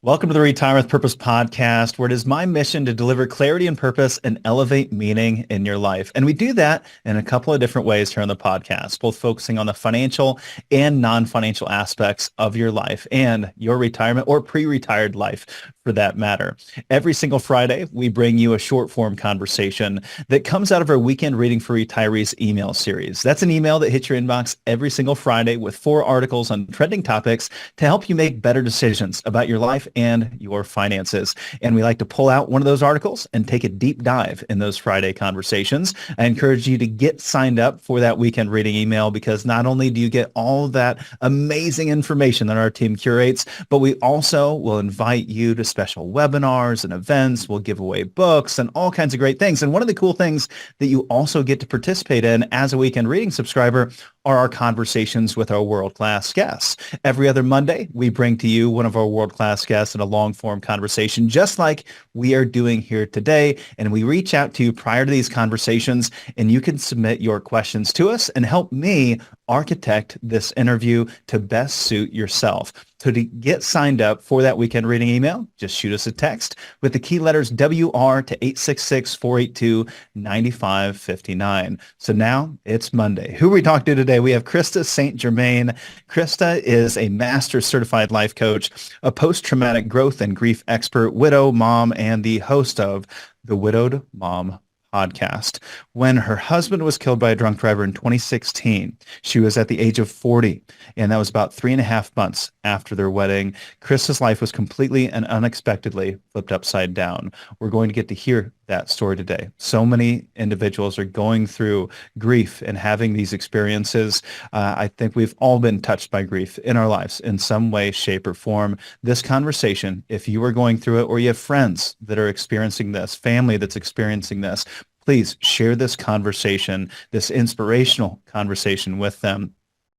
Welcome to the Retire with Purpose podcast, where it is my mission to deliver clarity and purpose and elevate meaning in your life. And we do that in a couple of different ways here on the podcast, both focusing on the financial and non-financial aspects of your life and your retirement or pre-retired life for that matter. Every single Friday, we bring you a short form conversation that comes out of our Weekend Reading for Retirees email series. That's an email that hits your inbox every single Friday with 4 articles on trending topics to help you make better decisions about your life and your finances. And we like to pull out one of those articles and take a deep dive in those Friday conversations. I encourage you to get signed up for that weekend reading email, because not only do you get all of that amazing information that our team curates, but we also will invite you to special webinars and events. We'll give away books and all kinds of great things. And one of the cool things that you also get to participate in as a weekend reading subscriber are our conversations with our world-class guests. Every other Monday, we bring to you one of our world-class guests in a long-form conversation, just like we are doing here today. And we reach out to you prior to these conversations, and you can submit your questions to us and help me architect this interview to best suit yourself. So to get signed up for that weekend reading email, just shoot us a text with the key letters WR to 866-482-9559. So now it's Monday. Who are we talking to today? We have Krista St-Germain. Krista is a master certified life coach, a post-traumatic growth and grief expert, widow, mom, and the host of the Widowed Mom podcast. When her husband was killed by a drunk driver in 2016, she was at the age of 40, and that was about 3.5 months after their wedding. Krista's life was completely and unexpectedly flipped upside down. We're going to get to hear that story today. So many individuals are going through grief and having these experiences. I think we've all been touched by grief in our lives in some way, shape, or form. This conversation, if you are going through it or you have friends that are experiencing this, family that's experiencing this, please share this conversation, this inspirational conversation with them.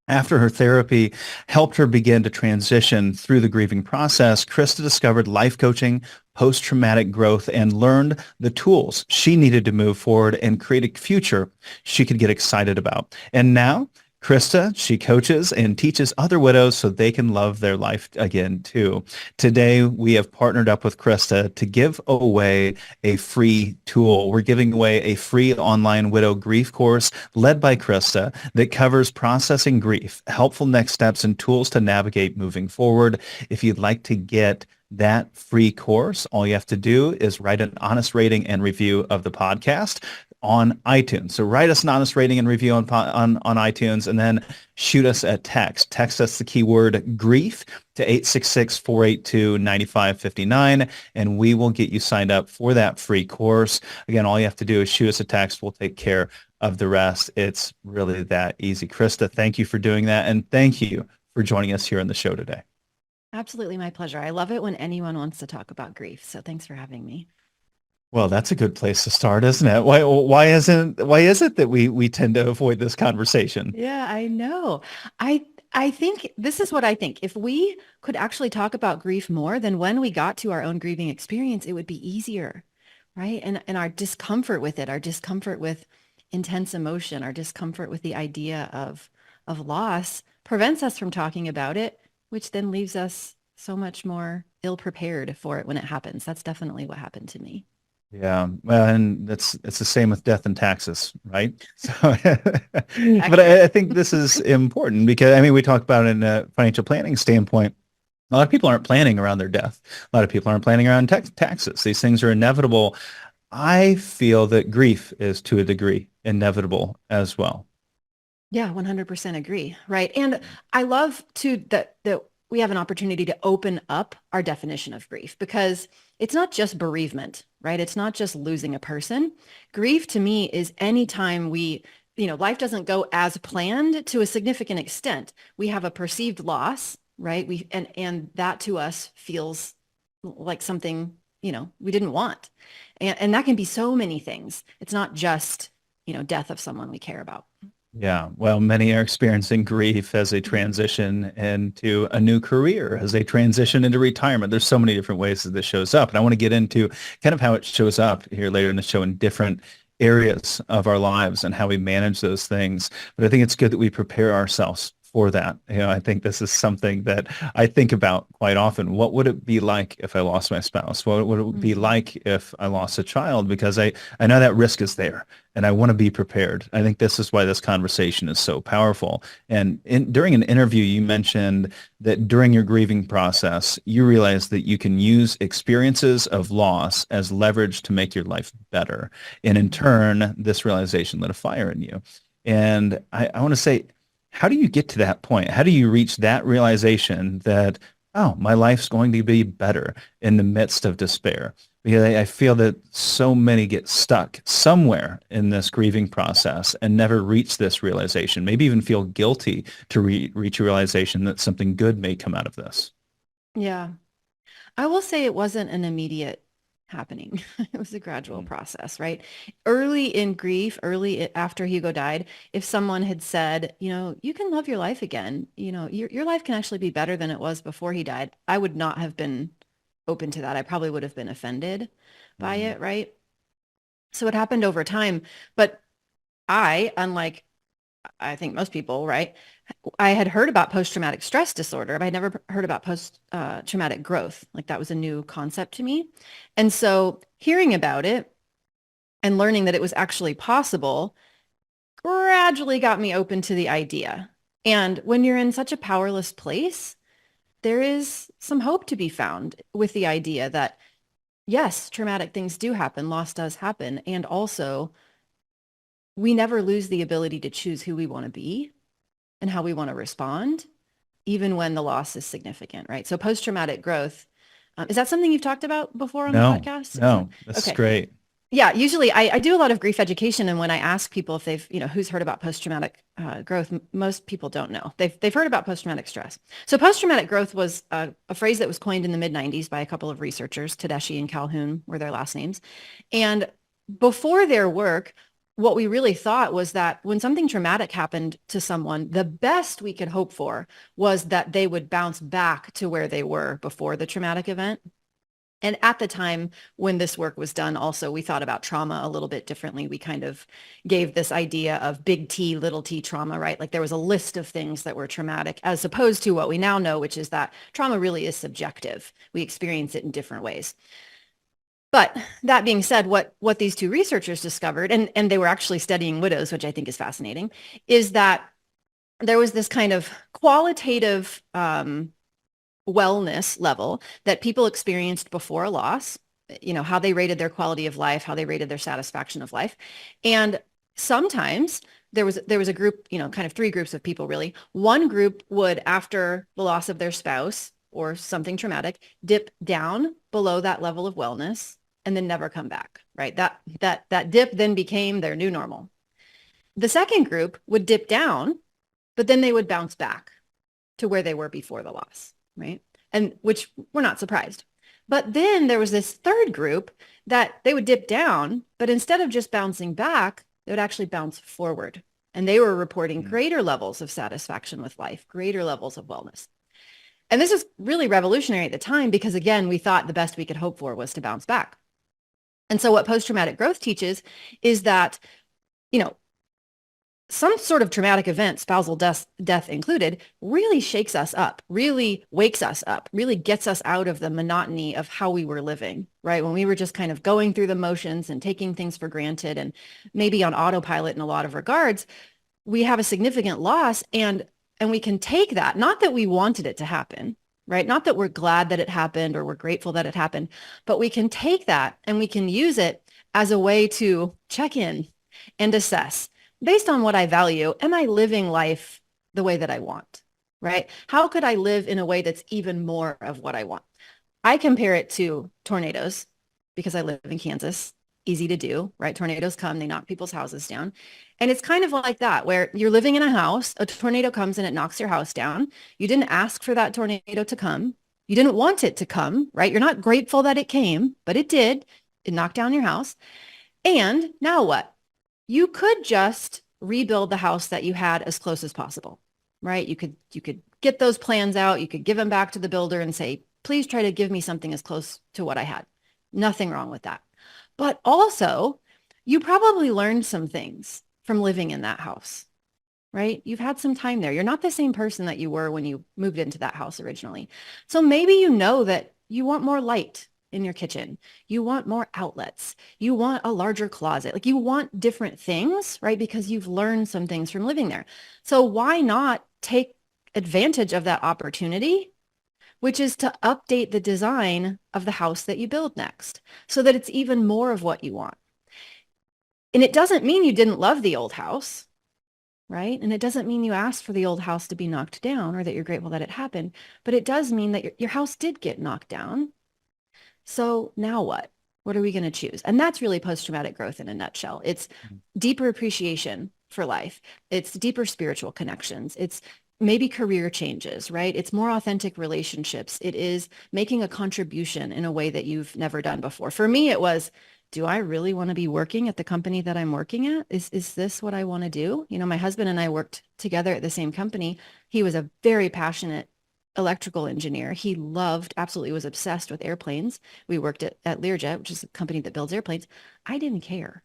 After her therapy helped her begin to transition through the grieving process, Krista discovered life coaching, post-traumatic growth, and learned the tools she needed to move forward and create a future she could get excited about. And now, Krista, she coaches and teaches other widows so they can love their life again too. Today, we have partnered up with Krista to give away a free tool. We're giving away a free online widow grief course led by Krista that covers processing grief, helpful next steps, and tools to navigate moving forward. If you'd like to get that free course, all you have to do is write an honest rating and review of the podcast on iTunes. So write us an honest rating and review on iTunes, and then shoot us a text. Text us the keyword grief to 866-482-9559, and we will get you signed up for that free course. Again, all you have to do is shoot us a text. We'll take care of the rest. It's really that easy. Krista, thank you for doing that, and thank you for joining us here on the show today. Absolutely, my pleasure. I love it when anyone wants to talk about grief. So thanks for having me. Well, that's a good place to start, isn't it? Why is it that we tend to avoid this conversation? Yeah, I know. I think this is what I think. If we could actually talk about grief more, then when we got to our own grieving experience, it would be easier, right? And our discomfort with it, our discomfort with intense emotion, our discomfort with the idea of loss prevents us from talking about it, which then leaves us so much more ill-prepared for it when it happens. That's definitely what happened to me. Yeah, well, and it's the same with death and taxes, right? So, but I think this is important because, I mean, we talk about it in a financial planning standpoint. A lot of people aren't planning around their death. A lot of people aren't planning around taxes. These things are inevitable. I feel that grief is, to a degree, inevitable as well. Yeah, 100% agree. Right. And I love that we have an opportunity to open up our definition of grief, because it's not just bereavement, right? It's not just losing a person. Grief to me is any time life doesn't go as planned to a significant extent. We have a perceived loss, right? And that to us feels like something, we didn't want. And that can be so many things. It's not just, death of someone we care about. Yeah, well, many are experiencing grief as they transition into a new career, as they transition into retirement. There's so many different ways that this shows up. And I want to get into kind of how it shows up here later in the show in different areas of our lives and how we manage those things. But I think it's good that we prepare ourselves for that. I think this is something that I think about quite often. What would it be like if I lost my spouse? What would it be like if I lost a child? Because I know that risk is there and I want to be prepared. I think this is why this conversation is so powerful. And during an interview, you mentioned that during your grieving process, you realized that you can use experiences of loss as leverage to make your life better. And in turn, this realization lit a fire in you. And I want to say, how do you get to that point? How do you reach that realization that, oh, my life's going to be better in the midst of despair? Because I feel that so many get stuck somewhere in this grieving process and never reach this realization, maybe even feel guilty to reach a realization that something good may come out of this. Yeah. I will say it wasn't an immediate happening. It was a gradual process, right? Early in grief, after Hugo died, if someone had said, you can love your life again, your life can actually be better than it was before he died, I would not have been open to that. I probably would have been offended by it, right? So it happened over time. But unlike I think most people, right? I had heard about post-traumatic stress disorder, but I'd never heard about post-traumatic growth. Like that was a new concept to me. And so hearing about it and learning that it was actually possible gradually got me open to the idea. And when you're in such a powerless place, there is some hope to be found with the idea that, yes, traumatic things do happen, loss does happen, and also we never lose the ability to choose who we want to be and how we want to respond, even when the loss is significant, right? So post-traumatic growth, is that something you've talked about before on the podcast? No, that's okay. Great. Yeah, usually I do a lot of grief education, and when I ask people if they've, who's heard about post-traumatic growth, most people don't know. They've heard about post-traumatic stress. So post-traumatic growth was a phrase that was coined in the mid-90s by a couple of researchers. Tedeschi and Calhoun were their last names. And before their work, what we really thought was that when something traumatic happened to someone, the best we could hope for was that they would bounce back to where they were before the traumatic event. And at the time when this work was done, also, we thought about trauma a little bit differently. We kind of gave this idea of big T, little t trauma, right? Like there was a list of things that were traumatic, as opposed to what we now know, which is that trauma really is subjective. We experience it in different ways. But that being said, what these two researchers discovered, and they were actually studying widows, which I think is fascinating, is that there was this kind of qualitative wellness level that people experienced before a loss, how they rated their quality of life, how they rated their satisfaction of life. And sometimes there was a group, kind of three groups of people really. One group would, after the loss of their spouse or something traumatic, dip down below that level of wellness and then never come back, right? That dip then became their new normal. The second group would dip down, but then they would bounce back to where they were before the loss, right? And which we're not surprised. But then there was this third group that they would dip down, but instead of just bouncing back, they would actually bounce forward. And they were reporting greater levels of satisfaction with life, greater levels of wellness. And this is really revolutionary at the time because, again, we thought the best we could hope for was to bounce back. And so what post-traumatic growth teaches is that, some sort of traumatic event, spousal death included, really shakes us up, really wakes us up, really gets us out of the monotony of how we were living, right? When we were just kind of going through the motions and taking things for granted and maybe on autopilot in a lot of regards, we have a significant loss and we can take that, not that we wanted it to happen, right? Not that we're glad that it happened or we're grateful that it happened, but we can take that and we can use it as a way to check in and assess, based on what I value, am I living life the way that I want, right? How could I live in a way that's even more of what I want? I compare it to tornadoes because I live in Kansas. Easy to do, right? Tornadoes come, they knock people's houses down. And it's kind of like that, where you're living in a house, a tornado comes and it knocks your house down. You didn't ask for that tornado to come. You didn't want it to come, right? You're not grateful that it came, but it did. It knocked down your house. And now what? You could just rebuild the house that you had as close as possible, right? You could get those plans out. You could give them back to the builder and say, please try to give me something as close to what I had. Nothing wrong with that. But also, you probably learned some things from living in that house, right? You've had some time there. You're not the same person that you were when you moved into that house originally. So maybe you know that you want more light in your kitchen. You want more outlets. You want a larger closet. Like you want different things, right? Because you've learned some things from living there. So why not take advantage of that opportunity, which is to update the design of the house that you build next so that it's even more of what you want. And it doesn't mean you didn't love the old house, right? And it doesn't mean you asked for the old house to be knocked down or that you're grateful that it happened, but it does mean that your house did get knocked down. So now what? What are we going to choose? And that's really post-traumatic growth in a nutshell. It's deeper appreciation for life. It's deeper spiritual connections. It's maybe career changes, right? It's more authentic relationships. It is making a contribution in a way that you've never done before. For me, it was, do I really want to be working at the company that I'm working at? Is this what I want to do? You know, my husband and I worked together at the same company. He was a very passionate electrical engineer. He loved, absolutely was obsessed with airplanes. We worked at Learjet, which is a company that builds airplanes. I didn't care,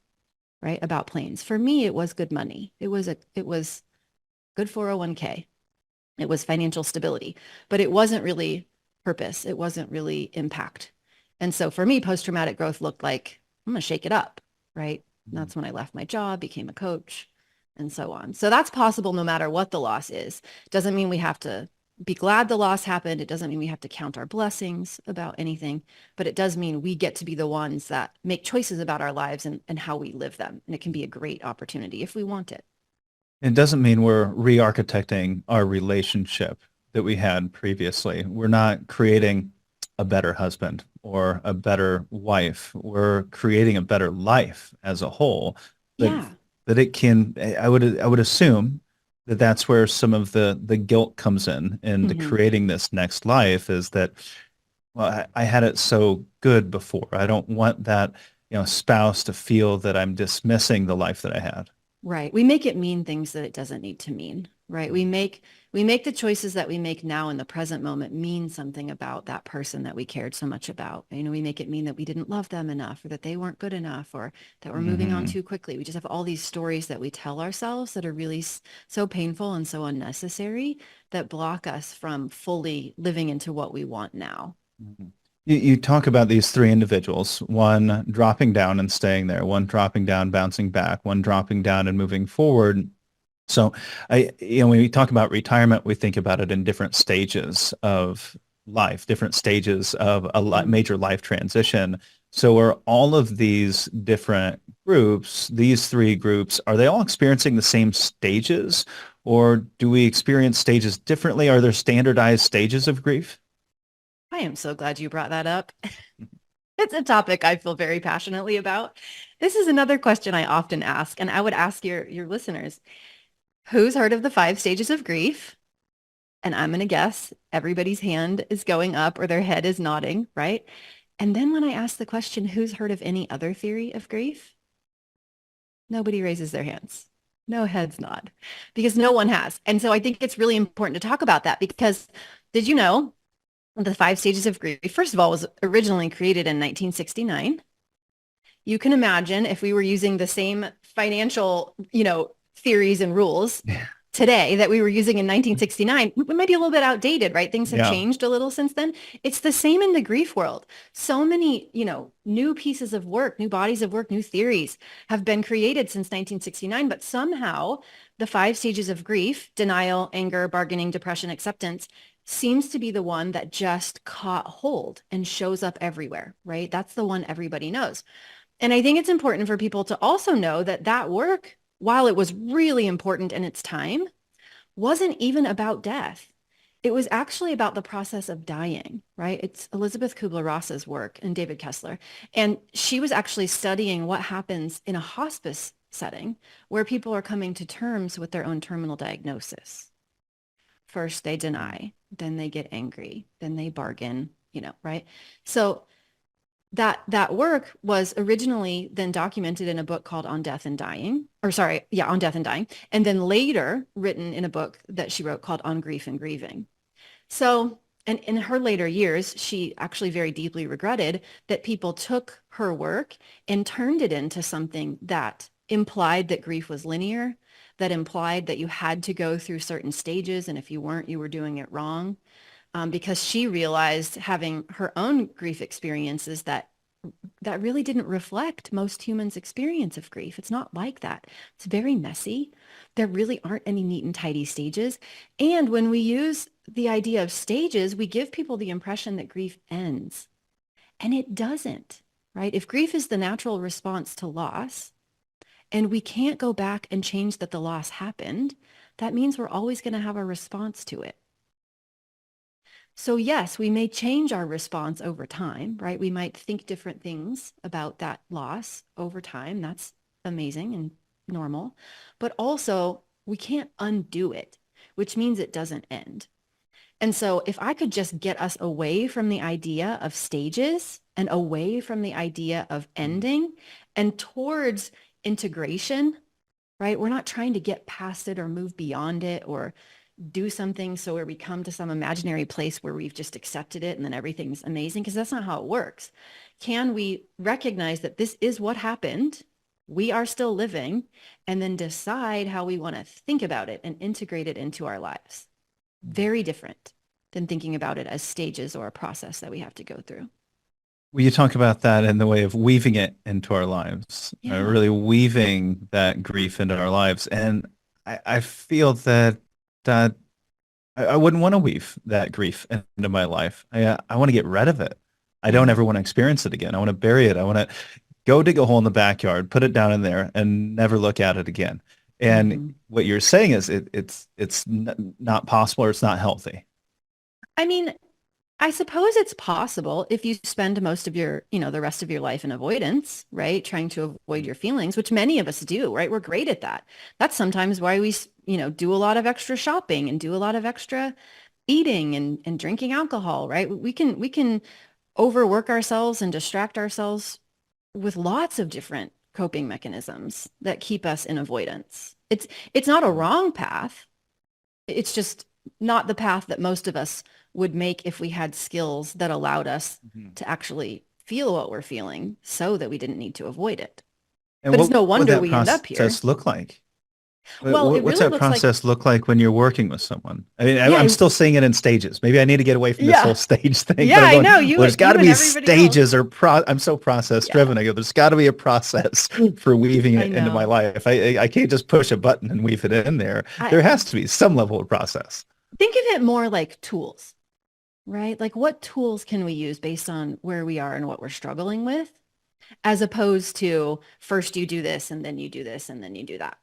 right, about planes. For me, it was good money. It was good 401k. It was financial stability, but it wasn't really purpose. It wasn't really impact. And so for me, post-traumatic growth looked like, I'm going to shake it up, right? And that's when I left my job, became a coach, and so on. So that's possible no matter what the loss is. Doesn't mean we have to be glad the loss happened. It doesn't mean we have to count our blessings about anything, but it does mean we get to be the ones that make choices about our lives and how we live them. And it can be a great opportunity if we want it. It doesn't mean we're re-architecting our relationship that we had previously. We're not creating a better husband or a better wife. We're creating a better life as a whole. That Yeah. that it can. I would assume that that's where some of the guilt comes in into Mm-hmm. creating this next life. Is that, well, I had it so good before. I don't want that, spouse to feel that I'm dismissing the life that I had. Right. We make it mean things that it doesn't need to mean, right? We make the choices that we make now in the present moment mean something about that person that we cared so much about. You know, we make it mean that we didn't love them enough or that they weren't good enough or that we're moving on Hmm. too quickly. We just have all these stories that we tell ourselves that are really so painful and so unnecessary that block us from fully living into what we want now. You talk about these three individuals, one dropping down and staying there, one dropping down, bouncing back, one dropping down and moving forward. So when we talk about retirement, we think about it in different stages of life, different stages of a Mhm. major life transition. So are all of these different groups, these three groups, are they all experiencing the same stages, or do we experience stages differently? Are there standardized stages of grief? I am so glad you brought that up. It's a topic I feel very passionately about. This is another question I often ask, and I would ask your listeners, who's heard of the 5 stages of grief? And I'm going to guess everybody's hand is going up or their head is nodding, right? And then when I ask the question, who's heard of any other theory of grief? Nobody raises their hands. No heads nod because no one has. And so I think it's really important to talk about that because did you know the 5 stages of grief, first of all, was originally created in 1969. You can imagine if we were using the same financial, theories and rules Yeah. today that we were using in 1969, we might be a little bit outdated, right? Things have Yeah. changed a little since then. It's the same in the grief world. So many, new pieces of work, new bodies of work, new theories have been created since 1969, but somehow the 5 stages of grief, denial, anger, bargaining, depression, acceptance, seems to be the one that just caught hold and shows up everywhere, right? That's the one everybody knows. And I think it's important for people to also know that that work, while it was really important in its time, wasn't even about death. It was actually about the process of dying, right? It's Elizabeth Kubler-Ross's work and David Kessler. And she was actually studying what happens in a hospice setting where people are coming to terms with their own terminal diagnosis. First, they deny, then they get angry, then they bargain, right? So that work was originally then documented in a book called On Death and Dying, or sorry, yeah, On Death and Dying, and then later written in a book that she wrote called On Grief and Grieving. So, and in her later years, she actually very deeply regretted that people took her work and turned it into something that implied that grief was linear, that implied that you had to go through certain stages, and if you weren't, you were doing it wrong. Because she realized, having her own grief experiences, that really didn't reflect most humans' experience of grief. It's not like that. It's very messy. There really aren't any neat and tidy stages. And when we use the idea of stages, we give people the impression that grief ends, and it doesn't, right? If grief is the natural response to loss, and we can't go back and change that the loss happened, that means we're always going to have a response to it. So yes, we may change our response over time, right? We might think different things about that loss over time. That's amazing and normal. But also, we can't undo it, which means it doesn't end. And so if I could just get us away from the idea of stages and away from the idea of ending and towards integration, right? We're not trying to get past it or move beyond it or do something so where we come to some imaginary place where we've just accepted it and then everything's amazing, because that's not how it works. Can we recognize that this is what happened? We are still living, and then decide how we want to think about it and integrate it into our lives. Very different than thinking about it as stages or a process that we have to go through. Well, you talk about that in the way of weaving it into our lives, Yeah. really weaving that grief into our lives. And I feel that I wouldn't want to weave that grief into my life. I want to get rid of it. I don't ever want to experience it again. I want to bury it. I want to go dig a hole in the backyard, put it down in there, and never look at it again. And what you're saying is it's not possible, or it's not healthy. I mean, I suppose it's possible if you spend most of your, the rest of your life in avoidance, right? Trying to avoid your feelings, which many of us do, right? We're great at that. That's sometimes why we, do a lot of extra shopping and do a lot of extra eating and drinking alcohol, right? We can overwork ourselves and distract ourselves with lots of different coping mechanisms that keep us in avoidance. It's not a wrong path. It's just not the path that most of us would make if we had skills that allowed us to actually feel what we're feeling so that we didn't need to avoid it. And But it's what no would wonder that we end up here. process look like? Well, it What's really that looks like, process look like when you're working with someone? I mean, yeah, I'm still seeing it in stages. Maybe I need to get away from this whole yeah, stage thing, yeah, but I'm I going, know well, there's got to you and be everybody else. stages I'm so process Yeah, driven. I go, there's got to be a process for weaving I it into my know. life. I can't just push a button and weave it in there. I There has to be some level of process. think of it more like tools, right? Like, what tools can we use based on where we are and what we're struggling with, as opposed to first you do this and then you do this and then you do that.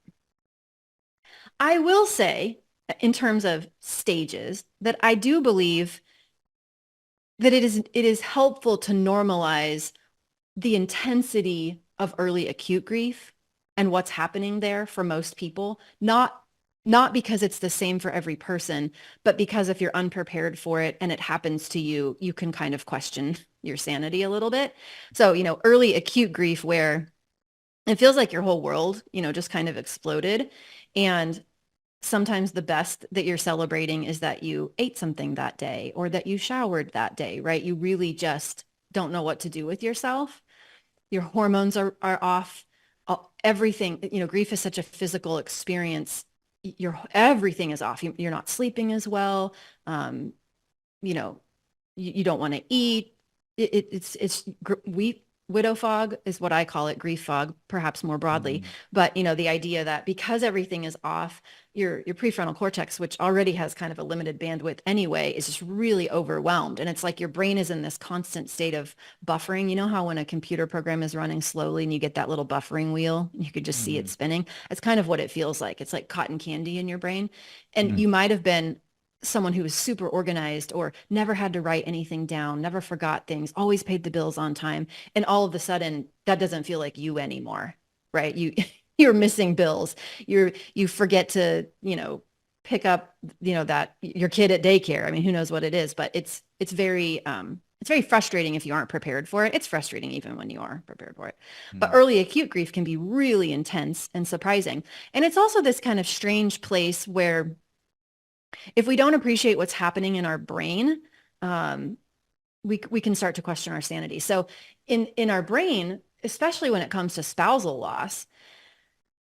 I will say, in terms of stages, that I do believe that it is helpful to normalize the intensity of early acute grief and what's happening there for most people, not because it's the same for every person, but because if you're unprepared for it and it happens to you, you can kind of question your sanity a little bit. So, early acute grief, where it feels like your whole world, just kind of exploded. And sometimes the best that you're celebrating is that you ate something that day or that you showered that day, right? You really just don't know what to do with yourself. Your hormones are off. Everything, grief is such a physical experience. Everything is off. You're not sleeping as well. You know, you don't want to eat. We widow fog is what I call it, grief fog, perhaps more broadly. But the idea that because everything is off, your prefrontal cortex, which already has kind of a limited bandwidth anyway, is just really overwhelmed. And it's like your brain is in this constant state of buffering. You know how when a computer program is running slowly and you get that little buffering wheel, you could just see it spinning. It's kind of what it feels like. It's like cotton candy in your brain. And you might have been someone who was super organized or never had to write anything down, never forgot things, always paid the bills on time. And all of a sudden that doesn't feel like you anymore, right? You're missing bills. You forget to, pick up, that your kid at daycare. I mean, who knows what it is, but it's very frustrating if you aren't prepared for it. It's frustrating even when you are prepared for it. But early acute grief can be really intense and surprising. And it's also this kind of strange place where if we don't appreciate what's happening in our brain, we can start to question our sanity. So in our brain, especially when it comes to spousal loss,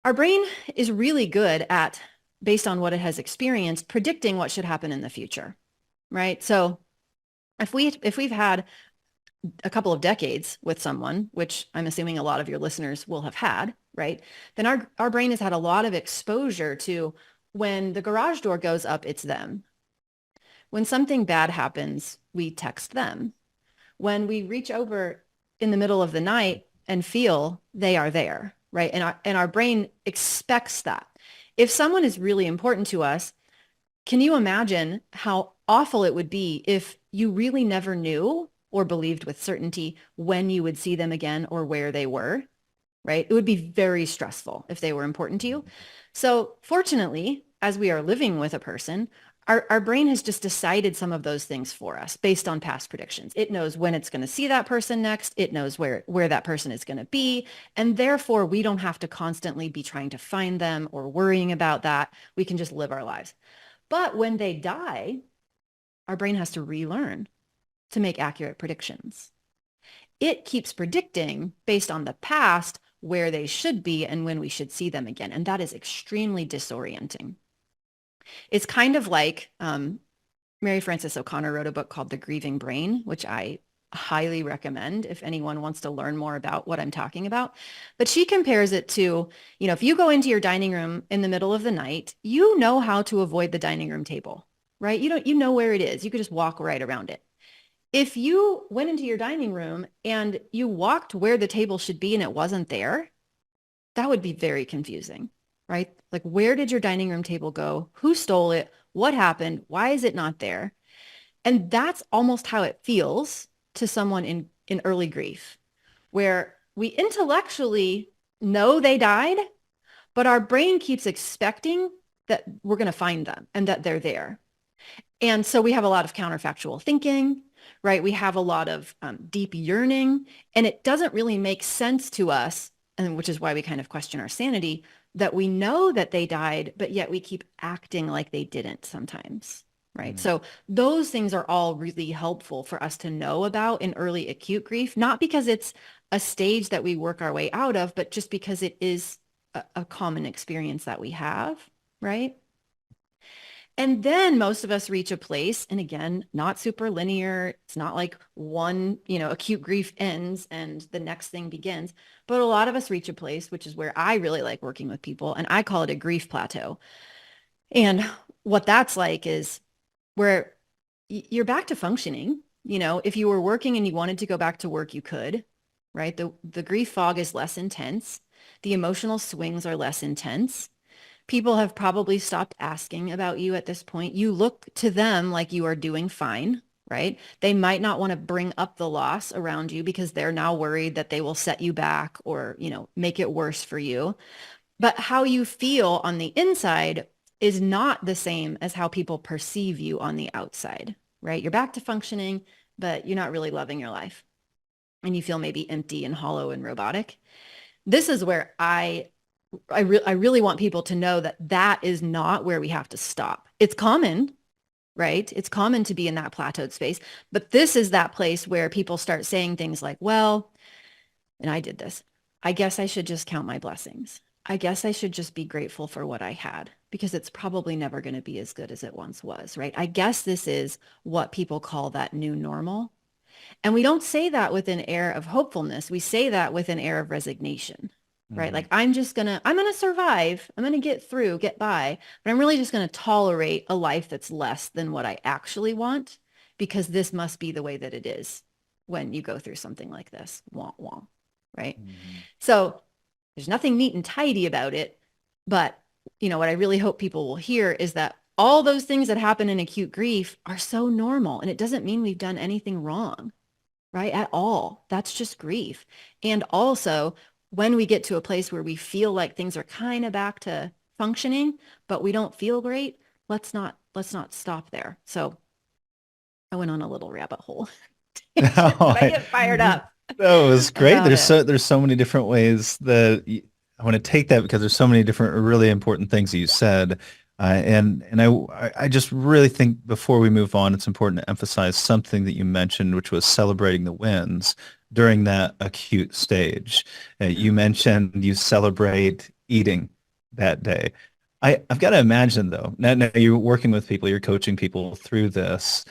Our brain is really good at, based on what it has experienced, predicting what should happen in the future, right? So if we've had a couple of decades with someone, which I'm assuming a lot of your listeners will have had, right? Then our brain has had a lot of exposure to when the garage door goes up, it's them. When something bad happens, we text them. When we reach over in the middle of the night and feel they are there, right? And our brain expects that. If someone is really important to us, can you imagine how awful it would be if you really never knew or believed with certainty when you would see them again or where they were, right? It would be very stressful if they were important to you. So fortunately, as we are living with a person, our brain has just decided some of those things for us based on past predictions. It knows when it's going to see that person next. It knows where that person is going to be. And therefore, we don't have to constantly be trying to find them or worrying about that. We can just live our lives. But when they die, our brain has to relearn to make accurate predictions. It keeps predicting based on the past where they should be and when we should see them again. And that is extremely disorienting. It's kind of like Mary Frances O'Connor wrote a book called The Grieving Brain, which I highly recommend if anyone wants to learn more about what I'm talking about. But she compares it to, if you go into your dining room in the middle of the night, you know how to avoid the dining room table, right? You know where it is. You could just walk right around it. If you went into your dining room and you walked where the table should be and it wasn't there, that would be very confusing, right? Like, where did your dining room table go? Who stole it? What happened? Why is it not there? And that's almost how it feels to someone in early grief, where we intellectually know they died, but our brain keeps expecting that we're going to find them and that they're there. And so we have a lot of counterfactual thinking, right? We have a lot of deep yearning, and it doesn't really make sense to us, and which is why we kind of question our sanity, that we know that they died, but yet we keep acting like they didn't sometimes, right? So those things are all really helpful for us to know about in early acute grief, not because it's a stage that we work our way out of, but just because it is a common experience that we have, right? And then most of us reach a place, and again, not super linear. It's not like one, acute grief ends and the next thing begins. But a lot of us reach a place, which is where I really like working with people, and I call it a grief plateau. And what that's like is where you're back to functioning. If you were working and you wanted to go back to work, you could, right? The grief fog is less intense. The emotional swings are less intense. People have probably stopped asking about you at this point. You look to them like you are doing fine, right? They might not want to bring up the loss around you because they're now worried that they will set you back or, make it worse for you. But how you feel on the inside is not the same as how people perceive you on the outside, right? You're back to functioning, but you're not really loving your life. And you feel maybe empty and hollow and robotic. This is where I really want people to know that is not where we have to stop. It's common, right? It's common to be in that plateaued space, but this is that place where people start saying things like, well, and I did this, I guess I should just count my blessings. I guess I should just be grateful for what I had because it's probably never going to be as good as it once was, right? I guess this is what people call that new normal. And we don't say that with an air of hopefulness. We say that with an air of resignation. Right? Like, I'm going to survive. I'm going to get through, get by, but I'm really just going to tolerate a life that's less than what I actually want because this must be the way that it is when you go through something like this. Womp womp. Right? So there's nothing neat and tidy about it. But, what I really hope people will hear is that all those things that happen in acute grief are so normal. And it doesn't mean we've done anything wrong, right? At all. That's just grief. And also, when we get to a place where we feel like things are kind of back to functioning, but we don't feel great, let's not stop there. So I went on a little rabbit hole. I get fired up. That was great. There's so many different ways that I want to take that because there's so many different really important things that you said. And I just really think before we move on, it's important to emphasize something that you mentioned, which was celebrating the wins during that acute stage. You mentioned you celebrate eating that day. I've got to imagine though, now you're working with people, you're coaching people through this.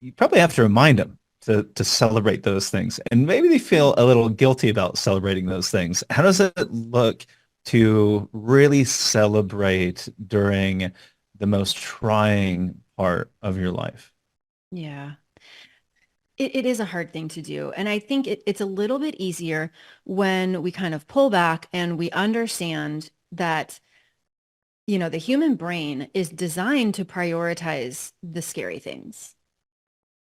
You probably have to remind them to celebrate those things. And maybe they feel a little guilty about celebrating those things. How does it look to really celebrate during the most trying part of your life? Yeah. It is a hard thing to do. And I think it's a little bit easier when we kind of pull back and we understand that, the human brain is designed to prioritize the scary things,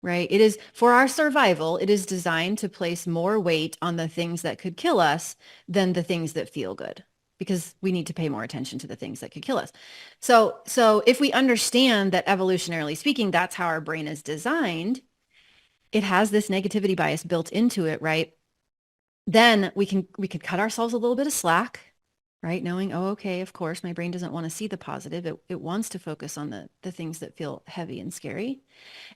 right? It is for our survival, it is designed to place more weight on the things that could kill us than the things that feel good, because we need to pay more attention to the things that could kill us. So if we understand that evolutionarily speaking, that's how our brain is designed, it has this negativity bias built into it, right? Then we could cut ourselves a little bit of slack, right? Knowing, oh, okay, of course, my brain doesn't want to see the positive. It wants to focus on the things that feel heavy and scary.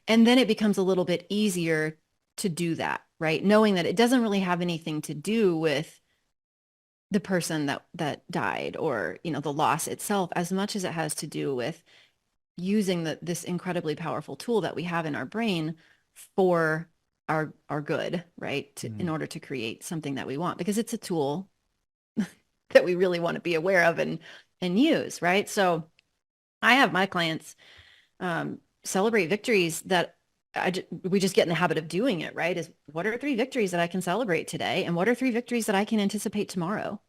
And then it becomes a little bit easier to do that, right? Knowing that it doesn't really have anything to do with the person that died, or, the loss itself, as much as it has to do with using this incredibly powerful tool that we have in our brain for our good, right? In order to create something that we want, because it's a tool that we really want to be aware of and use, right? So I have my clients celebrate victories that we just get in the habit of doing it, right? Is what are 3 victories that I can celebrate today? And what are 3 victories that I can anticipate tomorrow?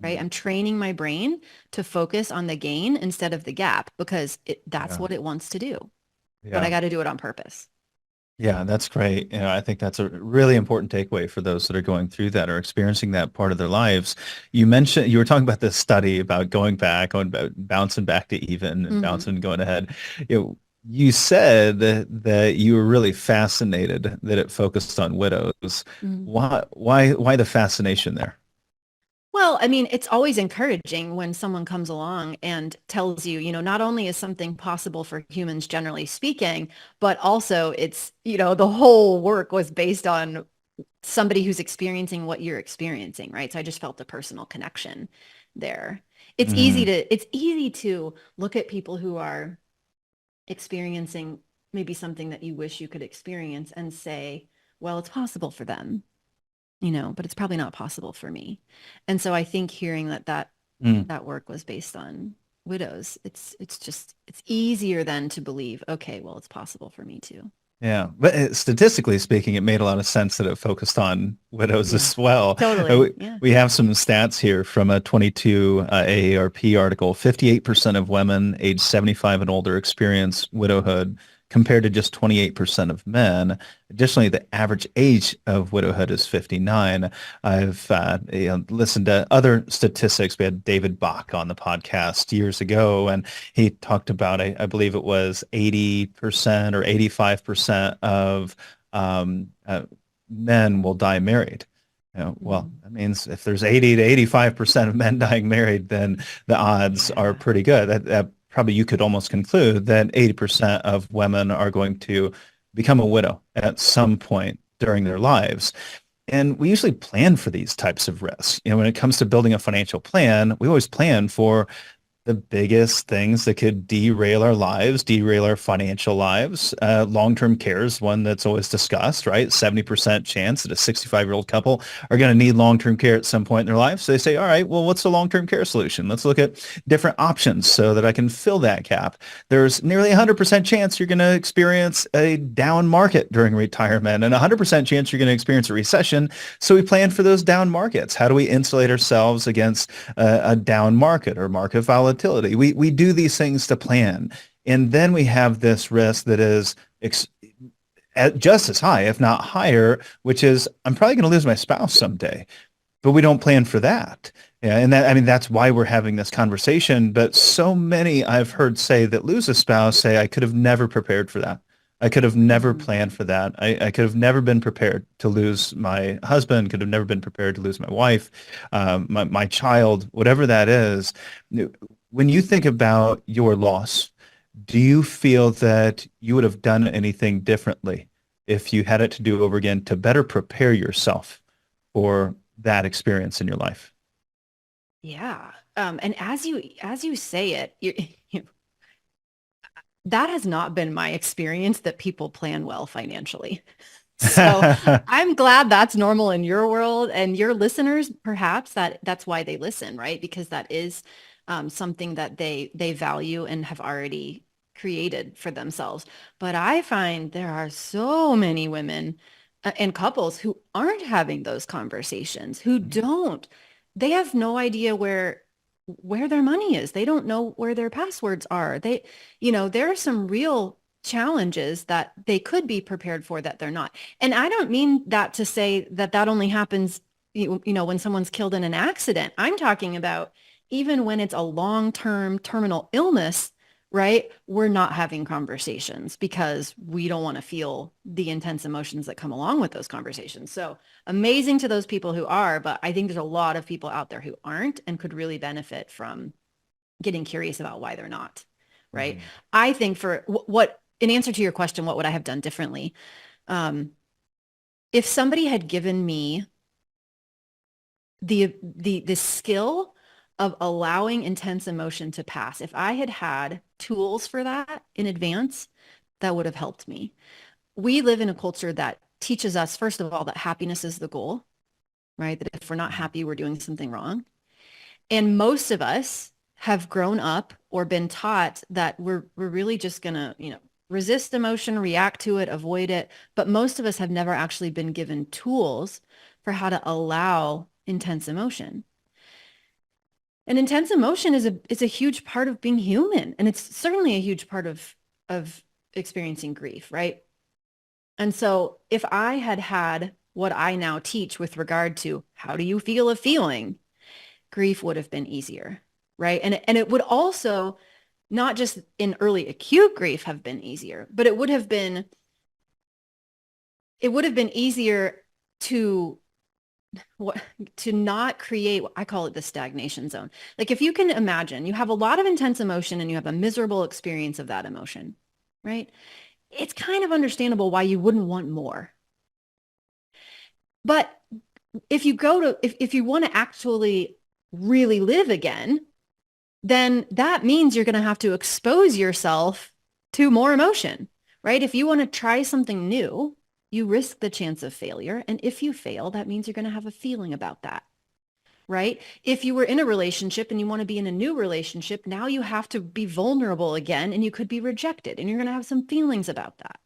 Right? I'm training my brain to focus on the gain instead of the gap, because that's what it wants to do. But I got to do it on purpose. Yeah, that's great. I think that's a really important takeaway for those that are going through that or experiencing that part of their lives. You were talking about this study about going back, bouncing back to even and bouncing, going ahead. You said that you were really fascinated that it focused on widows. Why the fascination there? Well, I mean, it's always encouraging when someone comes along and tells you, not only is something possible for humans generally speaking, but also it's, the whole work was based on somebody who's experiencing what you're experiencing, right? So I just felt a personal connection there. It's easy to look at people who are experiencing maybe something that you wish you could experience and say, well, it's possible for them, but it's probably not possible for me. And so I think hearing that work was based on widows, it's easier then to believe, okay, well, it's possible for me too. Yeah, but statistically speaking, it made a lot of sense that it focused on widows as well. Totally. Yeah. We have some stats here from a 22 AARP article. 58% of women aged 75 and older experience widowhood, compared to just 28% of men. Additionally, the average age of widowhood is 59. I've listened to other statistics. We had David Bach on the podcast years ago, and he talked about, I believe it was 80% or 85% of men will die married. Well, that means if there's 80 to 85% of men dying married, then the odds are pretty good. That probably you could almost conclude that 80% of women are going to become a widow at some point during their lives. And we usually plan for these types of risks. When it comes to building a financial plan, we always plan for the biggest things that could derail our lives, derail our financial lives. Long-term care is one that's always discussed, right? 70% chance that a 65-year-old couple are going to need long-term care at some point in their life. So they say, all right, well, what's the long-term care solution? Let's look at different options so that I can fill that gap. There's nearly 100% chance you're going to experience a down market during retirement and 100% chance you're going to experience a recession. So we plan for those down markets. How do we insulate ourselves against a down market or market volatility? We do these things to plan. And then we have this risk that is just as high, if not higher, which is I'm probably going to lose my spouse someday, but we don't plan for that. Yeah, and that's why we're having this conversation. But so many I've heard say that lose a spouse say, I could have never prepared for that. I could have never planned for that. I could have never been prepared to lose my husband, could have never been prepared to lose my wife, my child, whatever that is. When you think about your loss, do you feel that you would have done anything differently if you had it to do over again to better prepare yourself for that experience in your life? Yeah. And as you say it, that has not been my experience that people plan well financially. So I'm glad that's normal in your world and your listeners, perhaps that's why they listen, right? Because that is something that they value and have already created for themselves. But I find there are so many women and couples who aren't having those conversations, who don't, they have no idea where their money is. They don't know where their passwords are. There are some real challenges that they could be prepared for that they're not. And I don't mean that to say that only happens, when someone's killed in an accident. I'm talking about even when it's a long-term terminal illness, right? We're not having conversations because we don't want to feel the intense emotions that come along with those conversations. So amazing to those people who are, but I think there's a lot of people out there who aren't and could really benefit from getting curious about why they're not, right? Mm-hmm. I think for in answer to your question, what would I have done differently? If somebody had given me the skill of allowing intense emotion to pass, if I had had tools for that in advance, that would have helped me. We live in a culture that teaches us, first of all, that happiness is the goal, right? That if we're not happy, we're doing something wrong. And most of us have grown up or been taught that we're really just going to, resist emotion, react to it, avoid it. But most of us have never actually been given tools for how to allow intense emotion. And intense emotion is a huge part of being human. And it's certainly a huge part of experiencing grief, right? And so if I had had what I now teach with regard to how do you feel a feeling, grief would have been easier, right? And it would also, not just in early acute grief, have been easier, but it would have been easier to not create, I call it the stagnation zone. Like if you can imagine, you have a lot of intense emotion and you have a miserable experience of that emotion, right? It's kind of understandable why you wouldn't want more. But if you if you want to actually really live again, then that means you're going to have to expose yourself to more emotion, right? If you want to try something new, you risk the chance of failure. And if you fail, that means you're going to have a feeling about that, right? If you were in a relationship and you want to be in a new relationship, now you have to be vulnerable again and you could be rejected and you're going to have some feelings about that.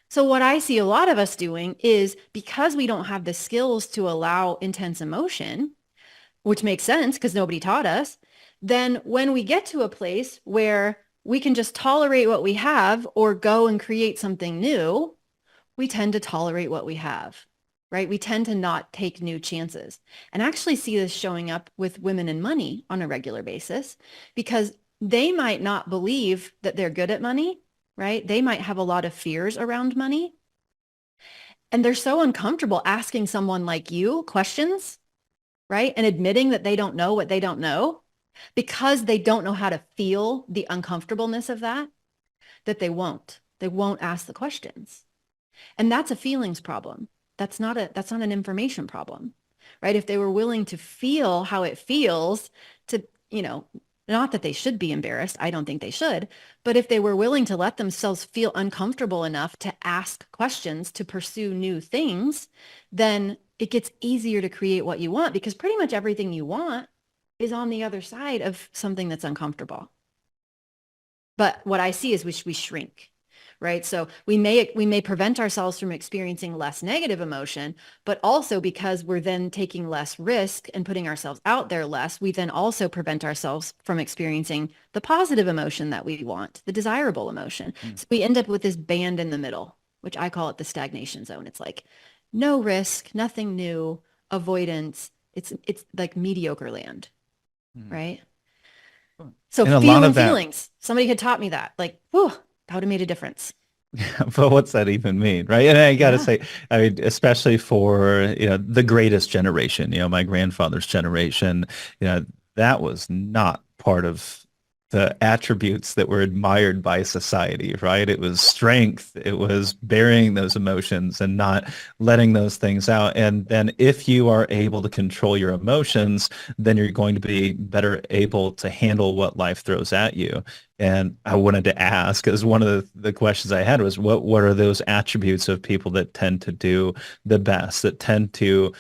So what I see a lot of us doing is because we don't have the skills to allow intense emotion, which makes sense because nobody taught us, then when we get to a place where we can just tolerate what we have or go and create something new, we tend to tolerate what we have, right? We tend to not take new chances. And I actually see this showing up with women in money on a regular basis because they might not believe that they're good at money, right? They might have a lot of fears around money. And they're so uncomfortable asking someone like you questions, right? And admitting that they don't know what they don't know because they don't know how to feel the uncomfortableness of that they won't. They won't ask the questions. And that's a feelings problem. That's not an information problem, right? If they were willing to feel how it feels to, not that they should be embarrassed. I don't think they should. But if they were willing to let themselves feel uncomfortable enough to ask questions, to pursue new things, then it gets easier to create what you want because pretty much everything you want is on the other side of something that's uncomfortable. But what I see is we shrink, right? So we may prevent ourselves from experiencing less negative emotion, but also because we're then taking less risk and putting ourselves out there less, we then also prevent ourselves from experiencing the positive emotion that we want, the desirable emotion. So we end up with this band in the middle, which I call it the stagnation zone. It's like no risk, nothing new, avoidance. It's like mediocre land, right? So feelings, somebody had taught me that, like, whew, that would have made a difference. But what's that even mean, right? And I got to say, I mean, especially for, the greatest generation, my grandfather's generation, that was not part of the attributes that were admired by society, right? It was strength, it was burying those emotions and not letting those things out. And then if you are able to control your emotions, then you're going to be better able to handle what life throws at you. And I wanted to ask, because one of the questions I had was, what are those attributes of people that tend to do the best, that tend to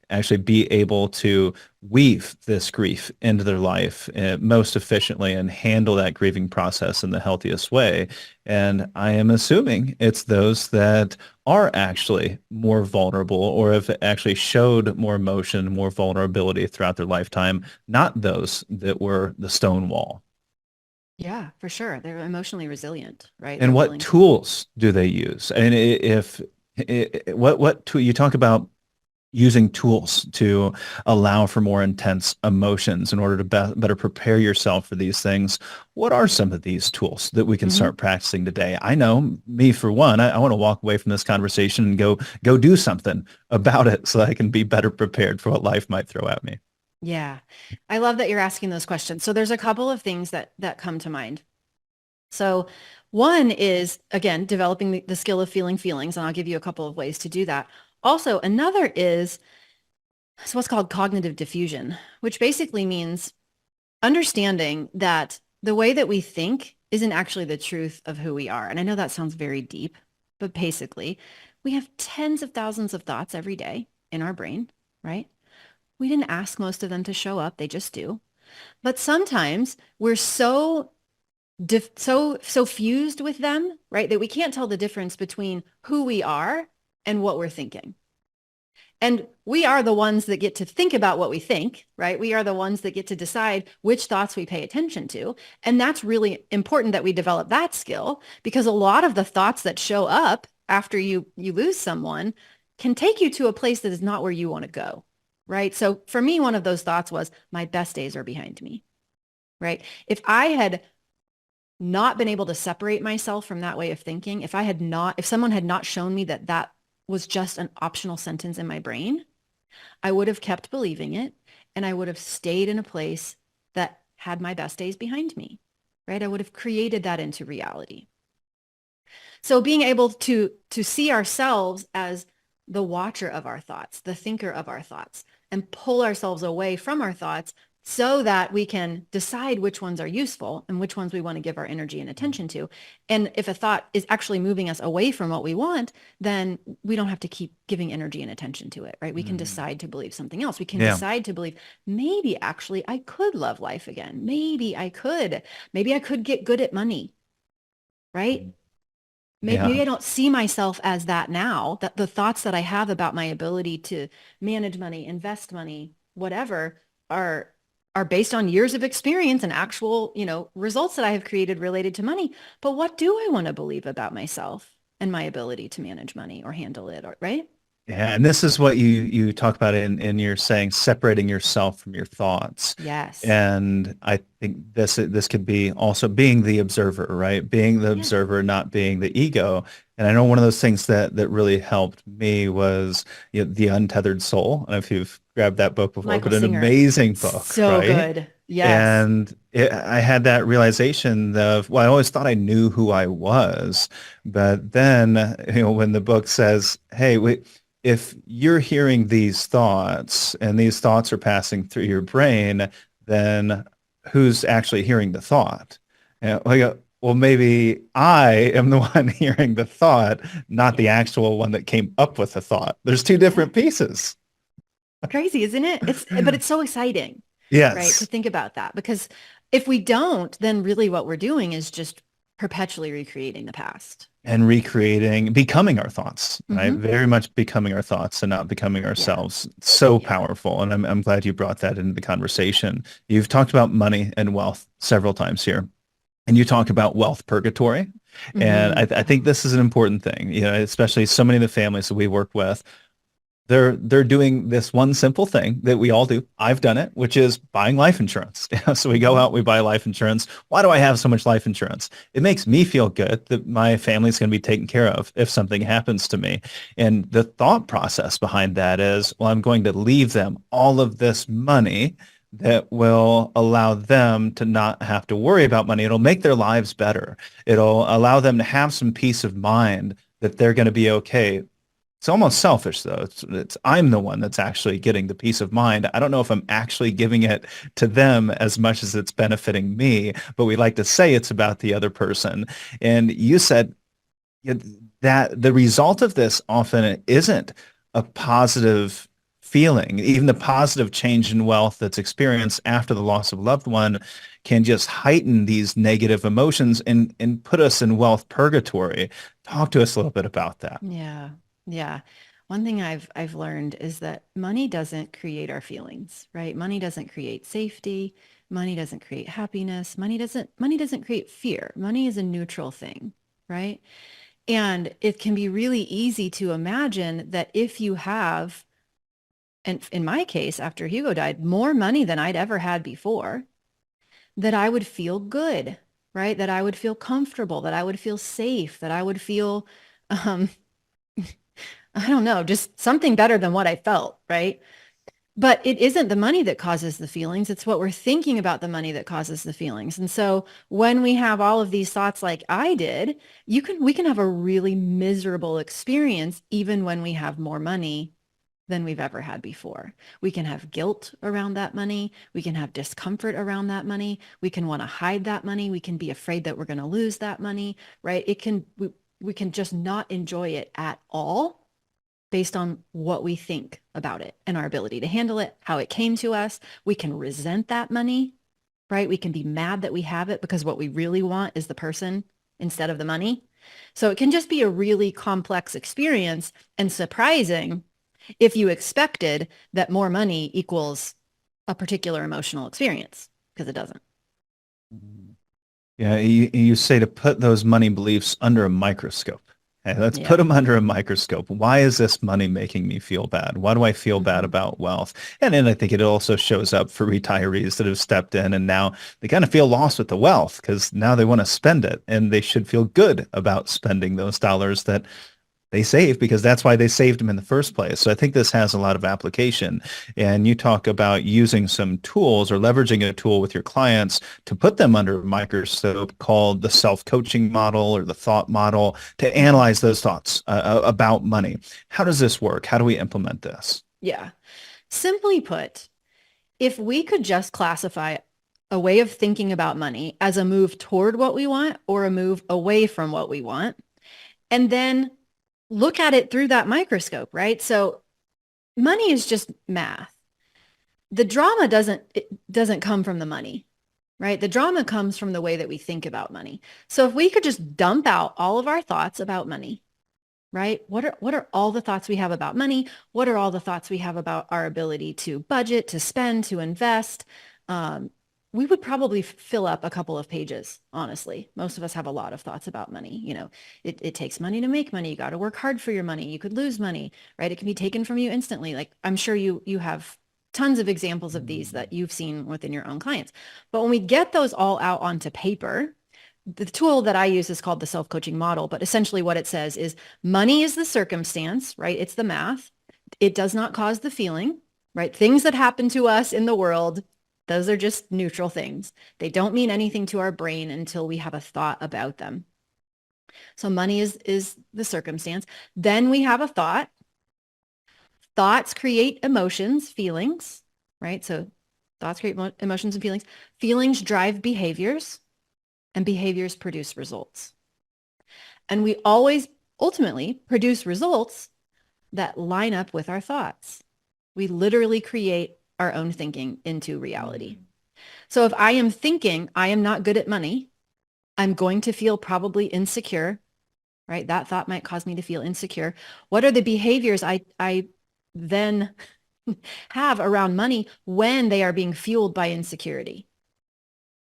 actually be able to weave this grief into their life most efficiently and handle that grieving process in the healthiest way? And I am assuming it's those that are actually more vulnerable or have actually showed more emotion, more vulnerability throughout their lifetime, not those that were the stone wall. Yeah, for sure. They're emotionally resilient, right? And They're what willing to. tools do they use? And what tool you talk about using tools to allow for more intense emotions in order to better prepare yourself for these things. What are some of these tools that we can Mhm. start practicing today? I know me for one, I want to walk away from this conversation and go do something about it so that I can be better prepared for what life might throw at me. Yeah. I love that you're asking those questions. So there's a couple of things that come to mind. So one is, again, developing the skill of feeling feelings, and I'll give you a couple of ways to do that. Also, another is what's called cognitive diffusion, which basically means understanding that the way that we think isn't actually the truth of who we are. And I know that sounds very deep, but basically, we have tens of thousands of thoughts every day in our brain, right? We didn't ask most of them to show up, they just do. But sometimes we're so fused with them, right, that we can't tell the difference between who we are and what we're thinking. And we are the ones that get to think about what we think, right? We are the ones that get to decide which thoughts we pay attention to. And that's really important that we develop that skill, because a lot of the thoughts that show up after you lose someone can take you to a place that is not where you want to go, right? So for me, one of those thoughts was, my best days are behind me, right? If I had not been able to separate myself from that way of thinking, if someone had not shown me that that was just an optional sentence in my brain, I would have kept believing it, and I would have stayed in a place that had my best days behind me, right? I would have created that into reality. So being able to see ourselves as the watcher of our thoughts, the thinker of our thoughts, and pull ourselves away from our thoughts so that we can decide which ones are useful and which ones we want to give our energy and attention to. And if a thought is actually moving us away from what we want, then we don't have to keep giving energy and attention to it, right? We can decide to believe something else. We can Yeah. decide to believe, maybe actually I could love life again. Maybe I could get good at money, right? Maybe Yeah. I don't see myself as that now, that the thoughts that I have about my ability to manage money, invest money, whatever, are based on years of experience and actual, results that I have created related to money. But what do I want to believe about myself and my ability to manage money or handle it, right? Yeah, and this is what you talk about in your saying separating yourself from your thoughts. Yes. And I think this could be also being the observer, right? Being the Yes. observer, not being the ego. And I know one of those things that really helped me was The Untethered Soul. I don't know if you've grabbed that book before, Michael but an Singer. amazing book, So right? good. Yes. And I had that realization of, well, I always thought I knew who I was, but then, when the book says, hey, if you're hearing these thoughts and these thoughts are passing through your brain, then who's actually hearing the thought? And I go, well, maybe I am the one hearing the thought, not the Yeah. actual one that came up with the thought. There's two different Exactly. pieces. Crazy, isn't it? But it's so exciting, right? To Yes. think about that, because if we don't, then really what we're doing is just perpetually recreating the past. And recreating, becoming our thoughts, right? Hmm. Very much becoming our thoughts and not becoming Yeah. ourselves. So Yeah. powerful. And I'm glad you brought that into the conversation. You've talked about money and wealth several times here. And you talk about wealth purgatory. And Hmm. I think this is an important thing, especially so many of the families that we work with, they're doing this one simple thing that we all do. I've done it, which is buying life insurance. So we go Hmm. out, we buy life insurance. Why do I have so much life insurance? It makes me feel good that my family's going to be taken care of if something happens to me. And the thought process behind that is, well, I'm going to leave them all of this money that will allow them to not have to worry about money. It'll make their lives better. It'll allow them to have some peace of mind that they're going to be okay. It's almost selfish though. It's I'm the one that's actually getting the peace of mind. I don't know if I'm actually giving it to them as much as it's benefiting me, but we like to say it's about the other person. And you said that the result of this often isn't a positive feeling. Even the positive change in wealth that's experienced after the loss of a loved one can just heighten these negative emotions and put us in wealth purgatory. Talk to us a little bit about that. Yeah. Yeah. One thing I've learned is that money doesn't create our feelings, right? Money doesn't create safety. Money doesn't create happiness. Money doesn't create fear. Money is a neutral thing, right? And it can be really easy to imagine that if you have, and in my case, after Hugo died, more money than I'd ever had before, that I would feel good, right? That I would feel comfortable, that I would feel safe, that I would feel, um, I don't know, just something better than what I felt, right? But it isn't the money that causes the feelings. It's what we're thinking about the money that causes the feelings. And so when we have all of these thoughts like I did, we can have a really miserable experience even when we have more money than we've ever had before. We can have guilt around that money. We can have discomfort around that money. We can want to hide that money. We can be afraid that we're going to lose that money, right? We can just not enjoy it at all based on what we think about it and our ability to handle it, how it came to us. We can resent that money, right? We can be mad that we have it because what we really want is the person instead of the money. So it can just be a really complex experience and surprising if you expected that more money equals a particular emotional experience, because it doesn't. Yeah, you say to put those money beliefs under a microscope. Hey, let's put Yeah. them under a microscope. Why is this money making me feel bad? Why do I feel bad Mm-hmm. about wealth? And then I think it also shows up for retirees that have stepped in and now they kind of feel lost with the wealth because now they want to spend it and they should feel good about spending those dollars that they save because that's why they saved them in the first place. So I think this has a lot of application. And you talk about using some tools or leveraging a tool with your clients to put them under a microscope called the self-coaching model or the thought model to Mm-hmm. analyze those thoughts about money. How does this work? How do we implement this? Yeah. Simply put, if we could just classify a way of thinking about money as a move toward what we want or a move away from what we want, and then look at it through that microscope, right? So money is just math. The drama doesn't come from the money, right? The drama comes from the way that we think about money. So if we could just dump out all of our thoughts about money, right? What are all the thoughts we have about money? What are all the thoughts we have about our ability to budget, to spend, to invest? Um, we would probably fill up a couple of pages, honestly. Most of us have a lot of thoughts about money. You know, it takes money to make money. You got to work hard for your money. You could lose money, right? It can be taken from you instantly. Like I'm sure you have tons of examples of these that you've seen within your own clients. But when we get those all out onto paper, the tool that I use is called the self-coaching model, but essentially what it says is money is the circumstance, right? It's the math. It does not cause the feeling, right? Things that happen to us in the world, those are just neutral things. They don't mean anything to our brain until we have a thought about them. So money is the circumstance. Then we have a thought. Thoughts create emotions, feelings, right? So thoughts create emotions and feelings. Feelings drive behaviors and behaviors produce results. And we always ultimately produce results that line up with our thoughts. We literally create our own thinking into reality. So if I am thinking I am not good at money, I'm going to feel probably insecure, right? That thought might cause me to feel insecure. What are the behaviors I then have around money when they are being fueled by insecurity?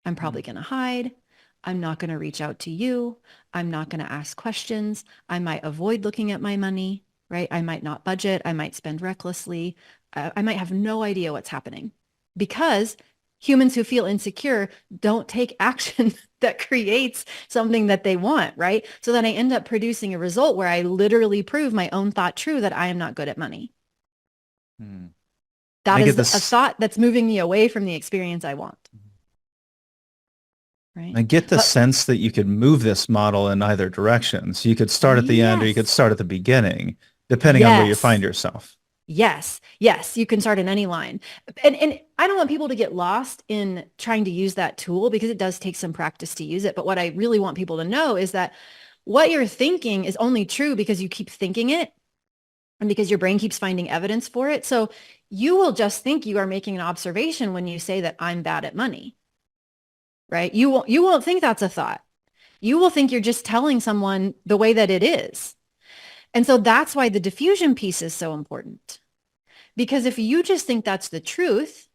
I'm probably going to hide. I'm not going to reach out to you. I'm not going to ask questions. I might avoid looking at my money, right? I might not budget. I might spend recklessly. I might have no idea what's happening because humans who feel insecure don't take action that creates something that they want, right? So then I end up producing a result where I literally prove my own thought true that I am not good at money. Hmm. That I get is a this. thought that's moving me away from the experience I want. Right. I get the But sense that you could move this model in either direction. So you could start at the end or you could yes, start at the beginning, depending on where you find yes, yourself. yes, yes, you can start in any line. And I don't want people to get lost in trying to use that tool because it does take some practice to use it. But what I really want people to know is that what you're thinking is only true because you keep thinking it and because your brain keeps finding evidence for it. So you will just think you are making an observation when you say that I'm bad at money, right? You won't think that's a thought. You will think you're just telling someone the way that it is. And so that's why the diffusion piece is so important. Because if you just think that's the truth,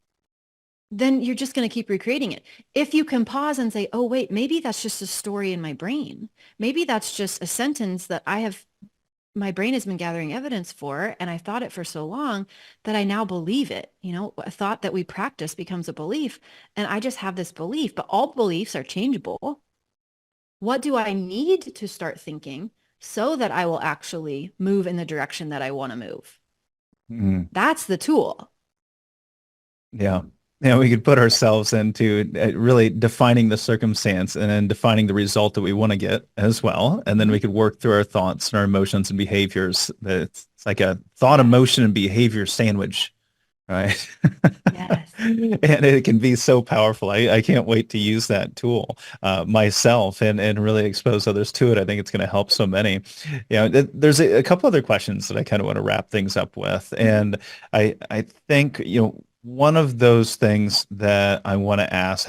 then you're just going to keep recreating it. If you can pause and say, oh, wait, maybe that's just a story in my brain. Maybe that's just a sentence that my brain has been gathering evidence for, and I thought it for so long that I now believe it. A thought that we practice becomes a belief, and I just have this belief, but all beliefs are changeable. What do I need to start thinking so that I will actually move in the direction that I want to move? Mm, That's the tool. yeah. Yeah, we could put ourselves into really defining the circumstance and then defining the result that we want to get as well. And then Mhm. we could work through our thoughts and our emotions and behaviors. It's like a thought, Yes. emotion, and behavior sandwich, right? Yes. And it can be so powerful. I can't wait to use that tool myself and really expose others to it. I think it's going to help so many. There's a couple other questions that I kind of want to wrap things up with. Mhm. And I think, one of those things that I want to ask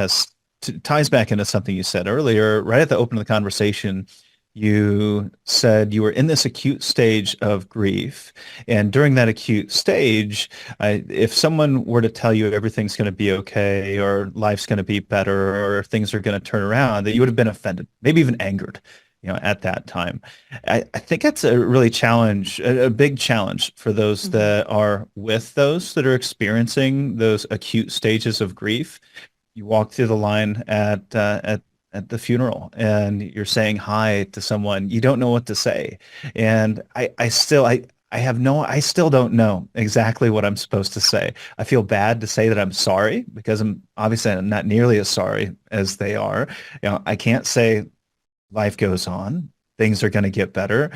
ties back into something you said earlier, right at the open of the conversation. You said you were in this acute stage of grief. And during that acute stage, if someone were to tell you everything's going to be okay or life's going to be better or things are going to turn around, that you would have been offended, maybe even angered, at that time. I think that's a really a big challenge for those Mhm. that are with those that are experiencing those acute stages of grief. You walk through the line at the funeral and you're saying hi to someone, you don't know what to say. And I still don't know exactly what I'm supposed to say. I feel bad to say that I'm sorry because I'm not nearly as sorry as they are. I can't say life goes on, things are going to get better.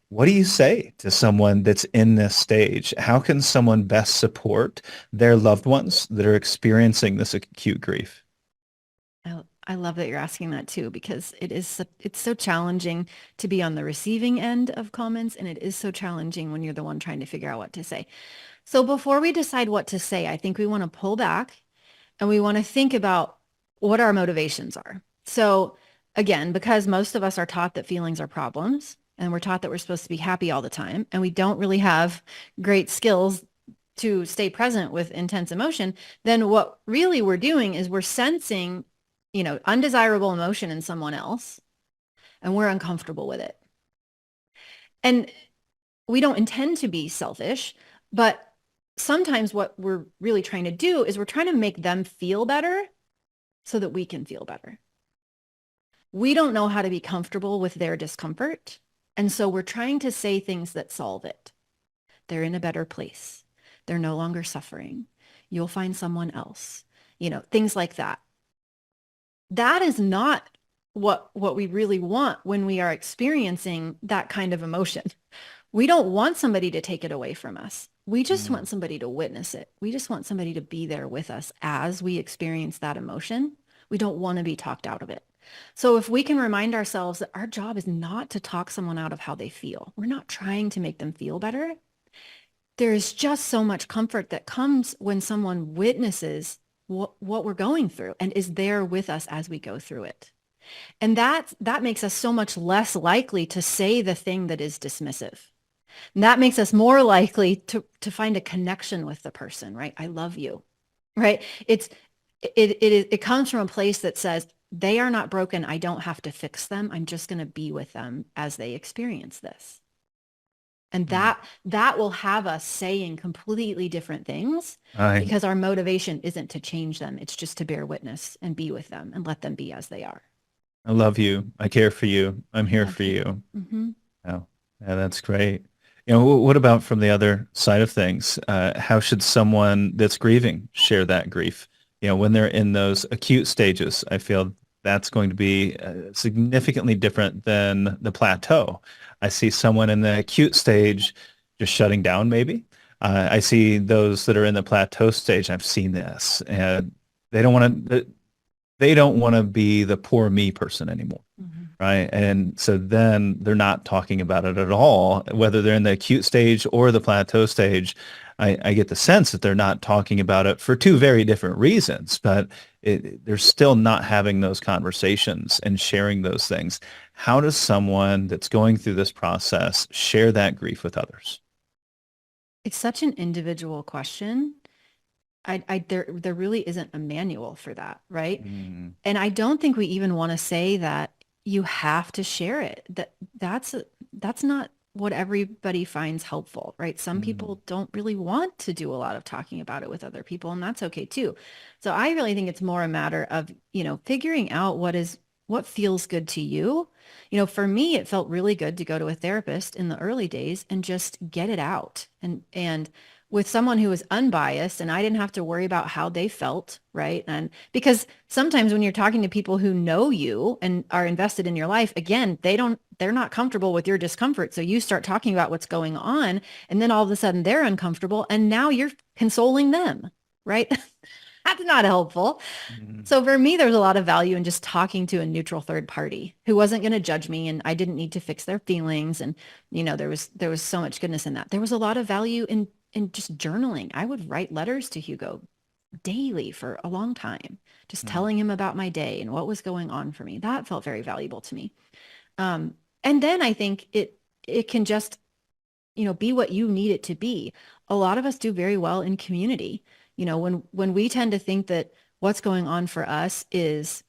What do you say to someone that's in this stage? How can someone best support their loved ones that are experiencing this acute grief? I love that you're asking that too, because it's so challenging to be on the receiving end of comments, and it is so challenging when you're the one trying to figure out what to say. So before we decide what to say, I think we want to pull back and we want to think about what our motivations are. So again, because most of us are taught that feelings are problems, and we're taught that we're supposed to be happy all the time, and we don't really have great skills to stay present with intense emotion, then what really we're doing is we're sensing, undesirable emotion in someone else, and we're uncomfortable with it. And we don't intend to be selfish, but sometimes what we're really trying to do is we're trying to make them feel better so that we can feel better. We don't know how to be comfortable with their discomfort. And so we're trying to say things that solve it. They're in a better place. They're no longer suffering. You'll find someone else, things like that. That is not what we really want when we are experiencing that kind of emotion. We don't want somebody to take it away from us. We just Mm. want somebody to witness it. We just want somebody to be there with us as we experience that emotion. We don't want to be talked out of it. So if we can remind ourselves that our job is not to talk someone out of how they feel, we're not trying to make them feel better. There is just so much comfort that comes when someone witnesses what we're going through and is there with us as we go through it. And that makes us so much less likely to say the thing that is dismissive. And that makes us more likely to find a connection with the person, right? I love you, right? It comes from a place that says they are not broken. I don't have to fix them. I'm just going to be with them as they experience this. And Mm. that will have us saying completely different things I because our motivation isn't to change them. It's just to bear witness and be with them and let them be as they are. I love you. I care for you. I'm I here love for you. you. Hmm. Oh, yeah, that's great. What about from the other side of things? How should someone that's grieving share that grief? When they're in those acute stages, I feel that's going to be significantly different than the plateau. I see someone in the acute stage just shutting down, maybe. I see those that are in the plateau stage. I've seen this, and they don't want to. They don't want to be the poor me person anymore. Mhm. Right. And so then they're not talking about it at all, whether they're in the acute stage or the plateau stage. I get the sense that they're not talking about it for two very different reasons, but they're still not having those conversations and sharing those things. How does someone that's going through this process share that grief with others? It's such an individual question. There really isn't a manual for that, right? Mm, And I don't think we even want to say that you have to share it. That's not what everybody finds helpful, right? Some mm, people don't really want to do a lot of talking about it with other people, and that's okay too. So I really think it's more a matter of, figuring out what feels good to you. For me, it felt really good to go to a therapist in the early days and just get it out and with someone who was unbiased, and I didn't have to worry about how they felt, right? And because sometimes when you're talking to people who know you and are invested in your life, again, they're not comfortable with your discomfort. So you start talking about what's going on, and then all of a sudden they're uncomfortable, and now you're consoling them, right? That's not helpful. mm, So for me, there's a lot of value in just talking to a neutral third party who wasn't going to judge me, and I didn't need to fix their feelings. And there was so much goodness in that. There was a lot of value in just journaling. I would write letters to Hugo daily for a long time, just mm, telling him about my day and what was going on for me. That felt very valuable to me. And then I think it can just, be what you need it to be. A lot of us do very well in community. When we tend to think that what's going on for us is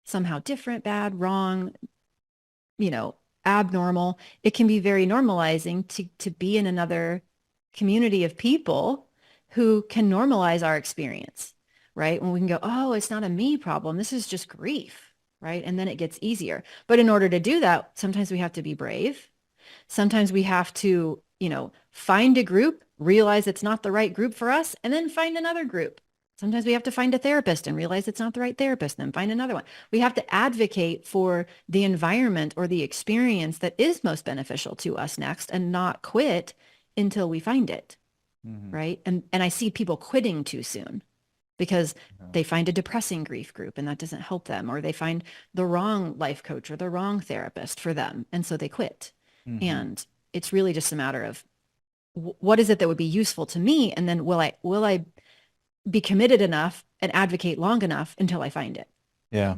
somehow different, bad, wrong, you know, abnormal, it can be very normalizing to be in another community of people who can normalize our experience, right? When we can go, oh, it's not a me problem. This is just grief, right? And then it gets easier. But in order to do that, sometimes we have to be brave. Sometimes we have to, find a group, realize it's not the right group for us, and then find another group. Sometimes we have to find a therapist and realize it's not the right therapist, and then find another one. We have to advocate for the environment or the experience that is most beneficial to us next and not quit until we find it, mm, right? And I see people quitting too soon because yeah, they find a depressing grief group and that doesn't help them, or they find the wrong life coach or the wrong therapist for them, and so they quit. mhm. And it's really just a matter of what is it that would be useful to me, and then will I be committed enough and advocate long enough until I find it. Yeah.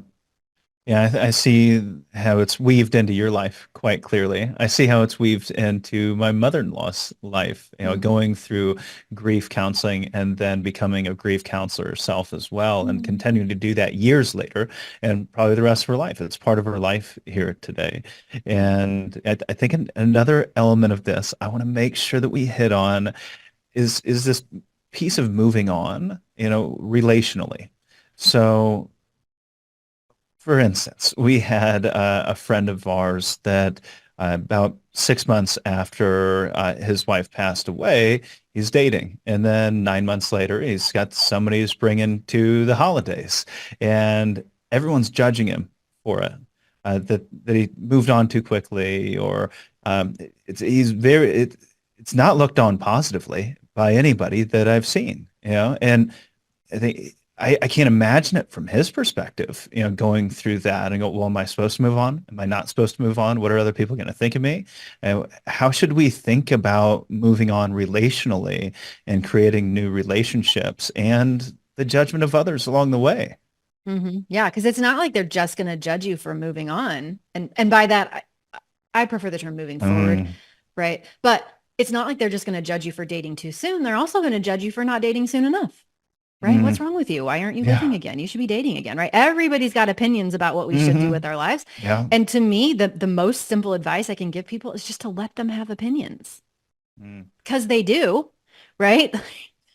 Yeah, I see how it's weaved into your life quite clearly. I see how it's weaved into my mother-in-law's life, Mhm. going through grief counseling and then becoming a grief counselor herself as well, and Mhm. continuing to do that years later and probably the rest of her life. It's part of her life here today. And I think another element of this I want to make sure that we hit on is this piece of moving on, relationally. So for instance, we had a friend of ours that about 6 months after his wife passed away, he's dating. And then 9 months later, he's got somebody who's bringing to the holidays. And everyone's judging him for it, that he moved on too quickly, or it's not looked on positively by anybody that I've seen, and I think I can't imagine it from his perspective, going through that and go, well, am I supposed to move on? Am I not supposed to move on? What are other people going to think of me? And how should we think about moving on relationally and creating new relationships and the judgment of others along the way? Yeah, because it's not like they're just going to judge you for moving on. And by that, I prefer the term moving forward, Mm, right? But it's not like they're just going to judge you for dating too soon. They're also going to judge you for not dating soon enough, right? What's mm, wrong with you? Why aren't you living yeah. again? You should be dating again, right? Everybody's got opinions about what we should do with Hmm. our lives. Yeah. And to me, the most simple advice I can give people is just to let them have opinions Mm, because they do, right?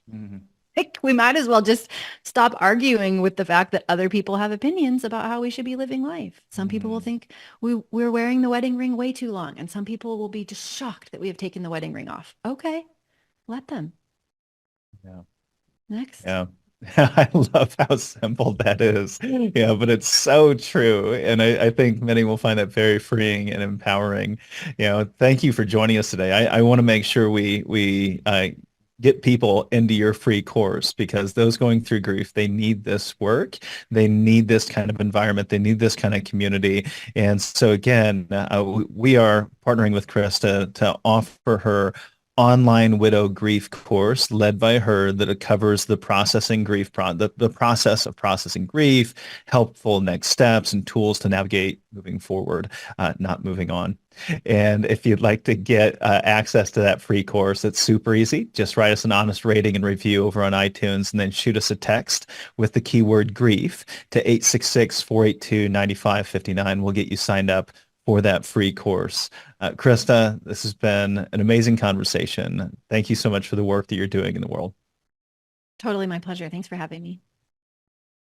mm, Like, we might as well just stop arguing with the fact that other people have opinions about how we should be living life. Some people will Mm, think we're wearing the wedding ring way too long, and some people will be just shocked that we have taken the wedding ring off. Okay, let them. yeah. Next. Yeah. I love how simple that is. Yeah, but it's so true. And I think many will find that very freeing and empowering. Thank you for joining us today. I want to make sure we get people into your free course because those going through grief, they need this work. They need this kind of environment. They need this kind of community. And so again, we are partnering with Krista to offer her online widow grief course led by her that covers the processing grief the process of processing grief, helpful next steps and tools to navigate moving forward, not moving on. And if you'd like to get access to that free course, it's super easy. Just write us an honest rating and review over on iTunes and then shoot us a text with the keyword grief to 866-482-9559. We'll get you signed up for that free course. Krista, this has been an amazing conversation. Thank you so much for the work that you're doing in the world. Totally my pleasure. Thanks for having me.